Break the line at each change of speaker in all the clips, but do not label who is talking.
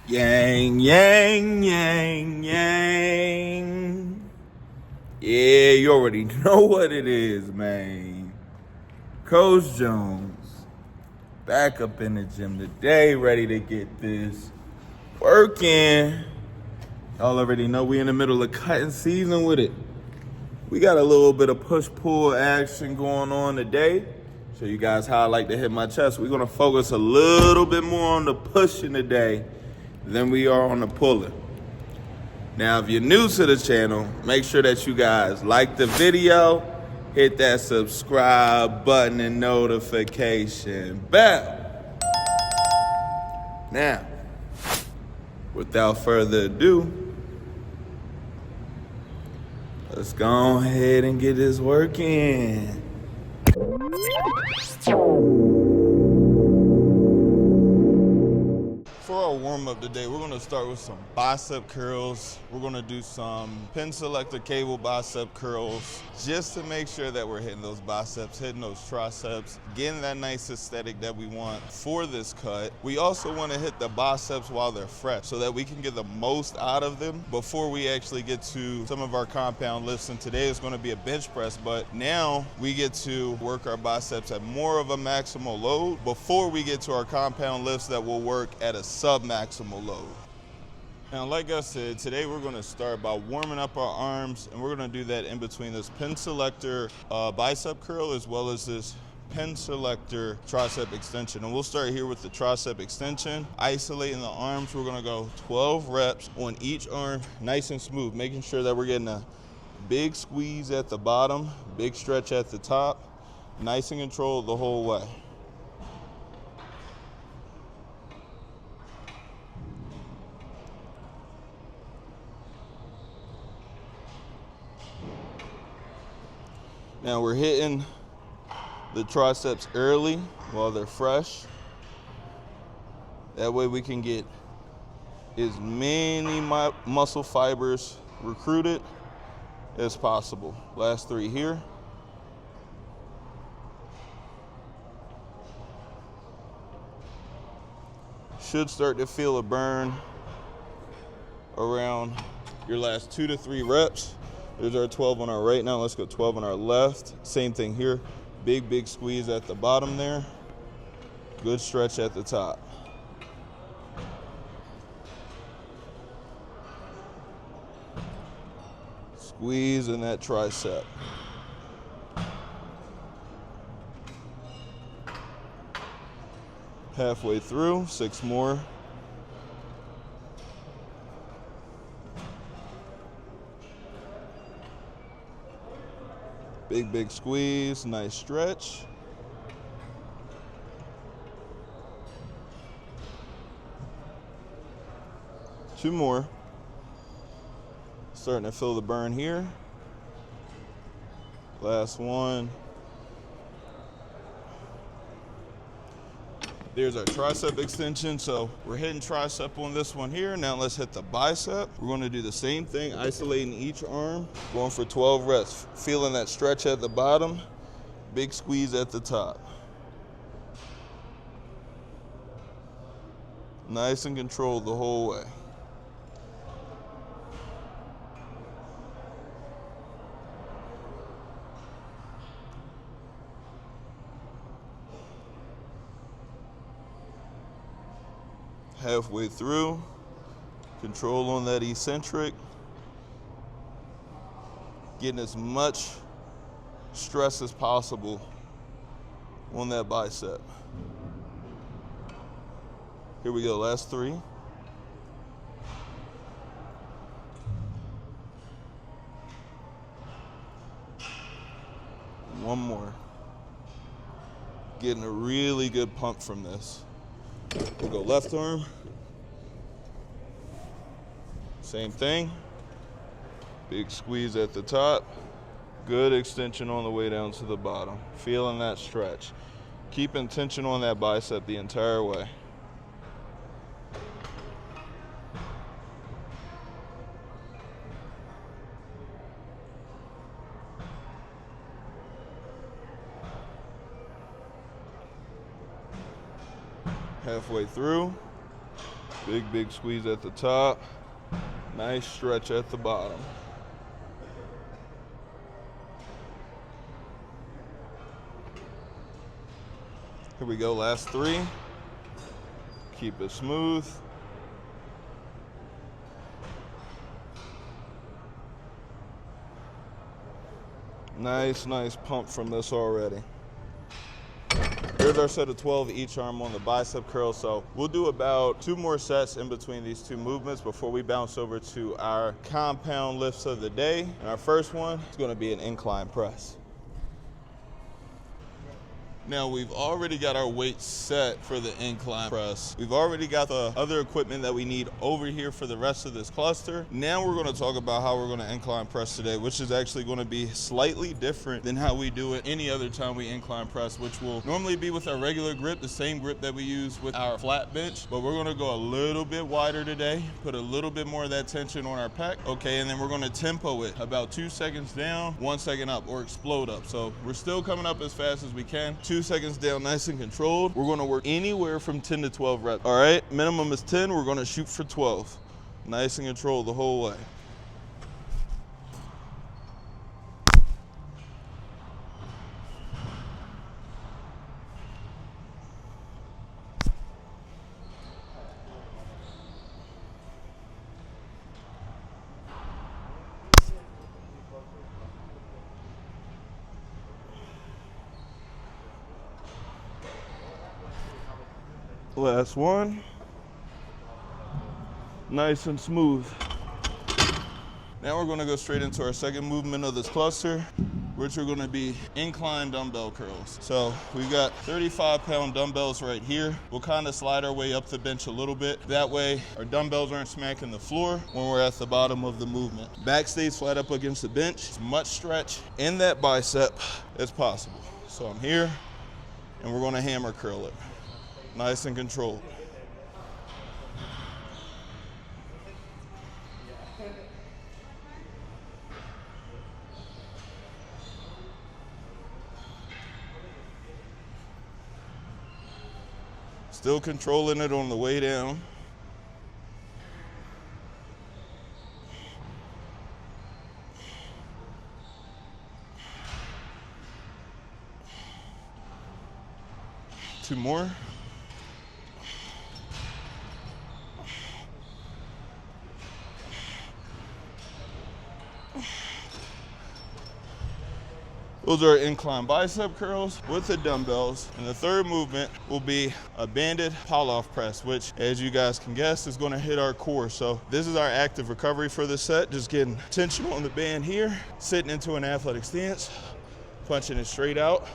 Yang, yang, yang, yang. Yeah, you already know what it is, man. Coach Jones, back up in the gym today, ready to get this working. Y'all already know we in the middle of cutting season with it. We got a little bit of push-pull action going on today. Show you guys how I like to hit my chest. We're gonna focus a little bit more on the pushing today than we are on the pulling. Now, if you're new to the channel, make sure that you guys like the video, hit that subscribe button and notification bell. Now, without further ado, let's go ahead and get this working. For our warm-up today, we're gonna start with some bicep curls. We're gonna do some pin selector cable bicep curls just to make sure that we're hitting those biceps, hitting those triceps, getting that nice aesthetic that we want for this cut. We also wanna hit the biceps while they're fresh so that we can get the most out of them before we actually get to some of our compound lifts. And today is gonna be a bench press, but now we get to work our biceps at more of a maximal load before we get to our compound lifts that will work at a sub-maximal load. Now, like I said, today we're gonna start by warming up our arms, and we're gonna do that in between this pin selector bicep curl as well as this pin selector tricep extension. And we'll start here with the tricep extension. Isolating the arms, we're gonna go 12 reps on each arm, nice and smooth, making sure that we're getting a big squeeze at the bottom, big stretch at the top, nice and controlled the whole way. Now we're hitting the triceps early while they're fresh. That way we can get as many muscle fibers recruited as possible. Last 3 here. Should start to feel a burn around your last 2 to 3 reps. There's our 12 on our right. Now let's go 12 on our left. Same thing here. Big squeeze at the bottom there. Good stretch at the top. Squeeze in that tricep. Halfway through, 6 more. Big squeeze, nice stretch. Two more. Starting to feel the burn here. Last one. There's our tricep extension. So we're hitting tricep on this one here. Now let's hit the bicep. We're going to do the same thing, isolating each arm, going for 12 reps, feeling that stretch at the bottom, big squeeze at the top. Nice and controlled the whole way. Halfway through, control on that eccentric, getting as much stress as possible on that bicep. Here we go, last 3. One more. Getting a really good pump from this. We'll go left arm. Same thing. Big squeeze at the top. Good extension on the way down to the bottom. Feeling that stretch. Keeping tension on that bicep the entire way. Halfway through. Big squeeze at the top. Nice stretch at the bottom. Here we go, last 3. Keep it smooth. Nice pump from this already. Here's our set of 12 each arm on the bicep curl. So we'll do about 2 more sets in between these 2 movements before we bounce over to our compound lifts of the day. And our first one is going to be an incline press. Now we've already got our weights set for the incline press. We've already got the other equipment that we need over here for the rest of this cluster. Now we're going to talk about how we're going to incline press today, which is actually going to be slightly different than how we do it any other time we incline press, which will normally be with our regular grip, the same grip that we use with our flat bench. But we're going to go a little bit wider today, put a little bit more of that tension on our pec. Okay, and then we're going to tempo it about 2 seconds down, 1 second up, or explode up. So we're still coming up as fast as we can. 2 seconds down, nice and controlled. We're going to work anywhere from 10 to 12 reps. All right, minimum is 10. We're going to shoot for 12. Nice and controlled the whole way. Last one. Nice and smooth. Now we're going to go straight into our second movement of this cluster, which are going to be incline dumbbell curls. So we've got 35-pound dumbbells right here. We'll kind of slide our way up the bench a little bit. That way our dumbbells aren't smacking the floor when we're at the bottom of the movement. Back stays flat up against the bench. As much stretch in that bicep as possible. So I'm here, and we're going to hammer curl it. Nice and controlled. Still controlling it on the way down. Two more. Those are incline bicep curls with the dumbbells. And the third movement will be a banded pull-off press, which, as you guys can guess, is going to hit our core. So this is our active recovery for this set. Just getting tension on the band here, sitting into an athletic stance, punching it straight out,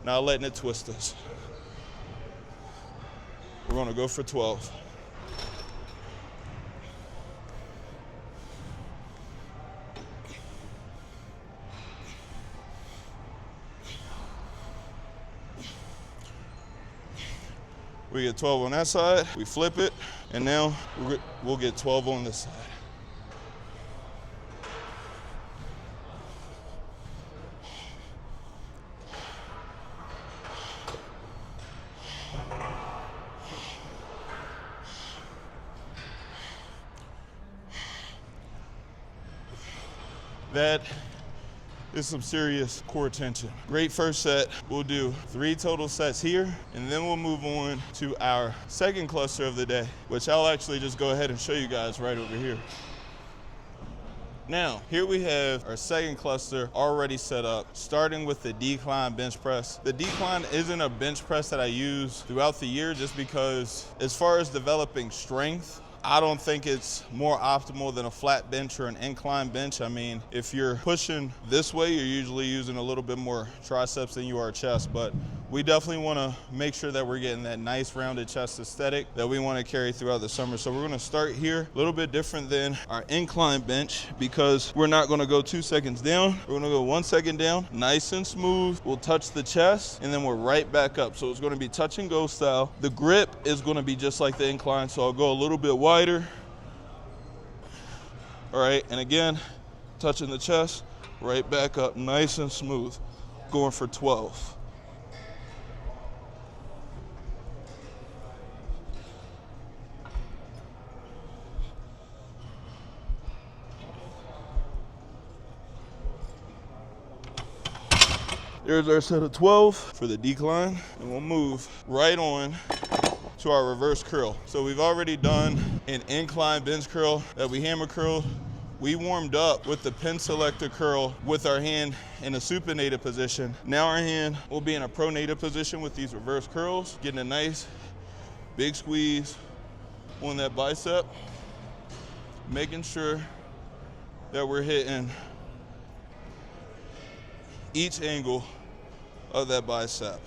not letting it twist us. We're going to go for 12. We get 12 on that side, we flip it, and now we'll get 12 on this side. That is some serious core tension. Great first set. We'll do 3 total sets here, and then we'll move on to our second cluster of the day, which I'll actually just go ahead and show you guys right over here. Now, here we have our second cluster already set up, starting with the decline bench press. The decline isn't a bench press that I use throughout the year just because as far as developing strength, I don't think it's more optimal than a flat bench or an incline bench. I mean, if you're pushing this way, you're usually using a little bit more triceps than you are chest, but we definitely want to make sure that we're getting that nice rounded chest aesthetic that we want to carry throughout the summer. So we're going to start here, a little bit different than our incline bench because we're not going to go 2 seconds down. We're going to go 1 second down, nice and smooth. We'll touch the chest, and then we're right back up. So it's going to be touch and go style. The grip is going to be just like the incline, so I'll go a little bit wider. All right, and again, touching the chest, right back up, nice and smooth. Going for 12. There's our set of 12 for the decline, and we'll move right on to our reverse curl. So we've already done an incline bench curl that we hammer curled. We warmed up with the pin selector curl with our hand in a supinated position. Now our hand will be in a pronated position with these reverse curls, getting a nice big squeeze on that bicep, making sure that we're hitting each angle of that bicep.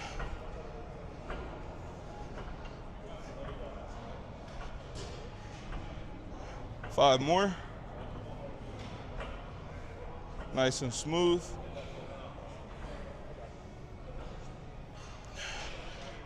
Five more. Nice and smooth.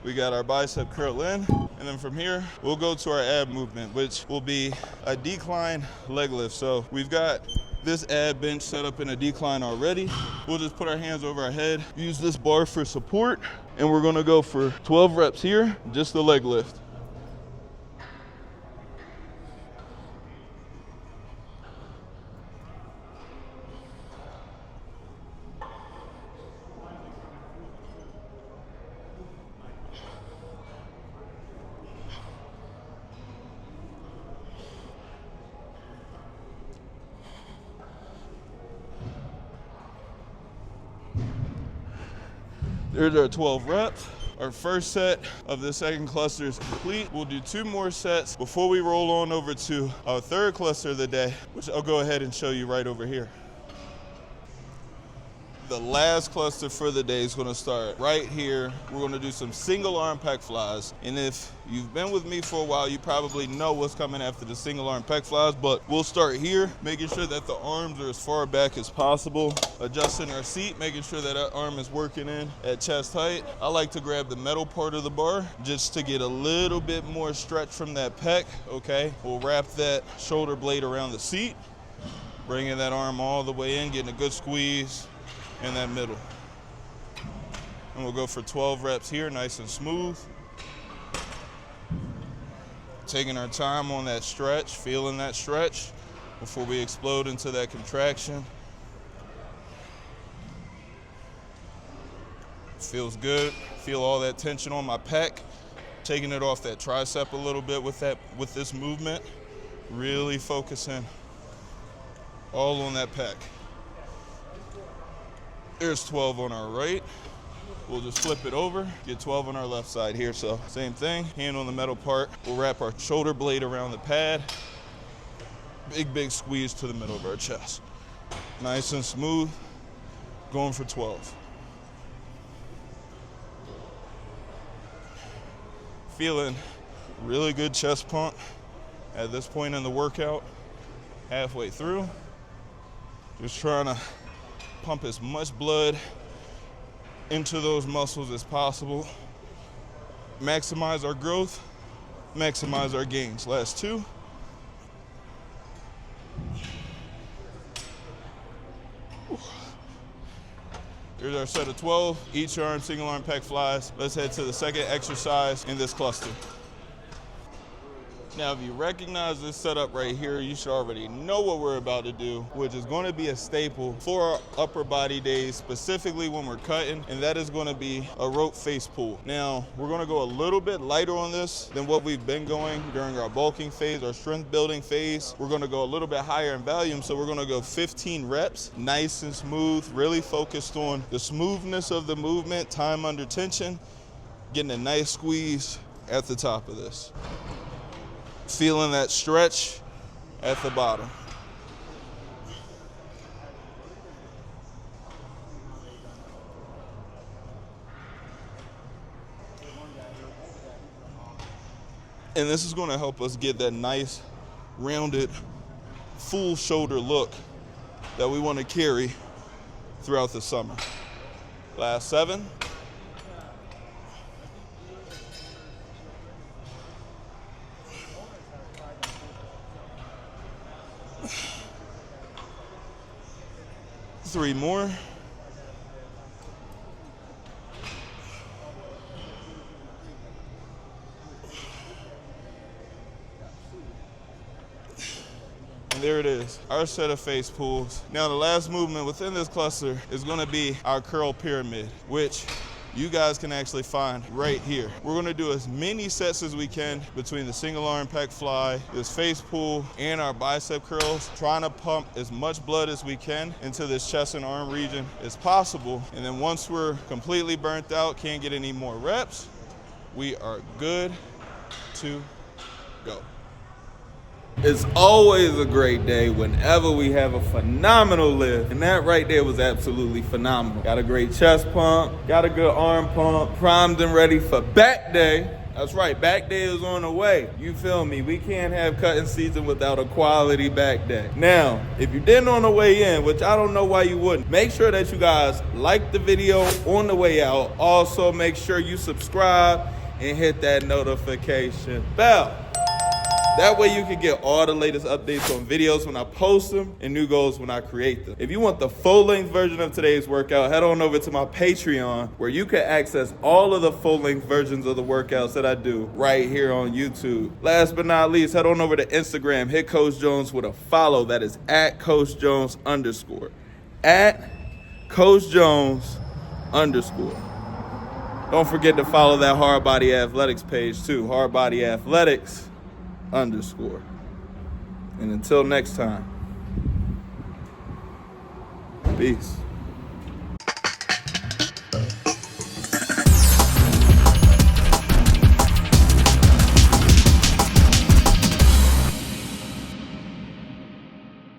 We got our bicep curl in, and then from here, we'll go to our ab movement, which will be a decline leg lift. So we've got this ab bench set up in a decline already. We'll just put our hands over our head, use this bar for support, and we're gonna go for 12 reps here, just the leg lift. There's our 12 reps. Our first set of the second cluster is complete. We'll do 2 more sets before we roll on over to our third cluster of the day, which I'll go ahead and show you right over here. The last cluster for the day is gonna start right here. We're gonna do some single arm pec flies. And if you've been with me for a while, you probably know what's coming after the single arm pec flies, but we'll start here, making sure that the arms are as far back as possible, adjusting our seat, making sure that our arm is working in at chest height. I like to grab the metal part of the bar just to get a little bit more stretch from that pec, okay? We'll wrap that shoulder blade around the seat, bringing that arm all the way in, getting a good squeeze in that middle. And we'll go for 12 reps here, nice and smooth. Taking our time on that stretch, feeling that stretch before we explode into that contraction. Feels good. Feel all that tension on my pec. Taking it off that tricep a little bit with this movement. Really focusing all on that pec. There's 12 on our right. We'll just flip it over, get 12 on our left side here. So same thing, hand on the metal part. We'll wrap our shoulder blade around the pad. Big squeeze to the middle of our chest. Nice and smooth, going for 12. Feeling really good chest pump at this point in the workout. Halfway through, just trying to pump as much blood into those muscles as possible. Maximize our growth, maximize our gains. Last 2. Here's our set of 12, each arm, single arm pec flies. Let's head to the second exercise in this cluster. Now, if you recognize this setup right here, you should already know what we're about to do, which is going to be a staple for our upper body days, specifically when we're cutting, and that is going to be a rope face pull. Now, we're going to go a little bit lighter on this than what we've been going during our bulking phase, our strength building phase. We're going to go a little bit higher in volume, so we're going to go 15 reps, nice and smooth, really focused on the smoothness of the movement, time under tension, getting a nice squeeze at the top of this. Feeling that stretch at the bottom. And this is going to help us get that nice, rounded, full shoulder look that we want to carry throughout the summer. Last 7. Three more. And And there it is, our set of face pulls. Now the last movement within this cluster is gonna be our curl pyramid, which you guys can actually find right here. We're gonna do as many sets as we can between the single arm pec fly, this face pull, and our bicep curls, trying to pump as much blood as we can into this chest and arm region as possible. And then once we're completely burnt out, can't get any more reps, we are good to go. It's always a great day whenever we have a phenomenal lift, and that right there was absolutely phenomenal. Got a great chest pump, got a good arm pump, primed and ready for back day. That's right, back day is on the way. You feel me? We can't have cutting season without a quality back day. Now, if you didn't on the way in, which I don't know why you wouldn't, make sure that you guys like the video on the way out. Also, make sure you subscribe and hit that notification bell. That way you can get all the latest updates on videos when I post them and new goals when I create them. If you want the full-length version of today's workout, head on over to my Patreon where you can access all of the full-length versions of the workouts that I do right here on YouTube. Last but not least, head on over to Instagram, hit Coach Jones with a follow. That is at Coach Jones _. At Coach Jones _. Don't forget to follow that Hardbody Athletics page too, Hardbody Athletics _. And until next time, peace.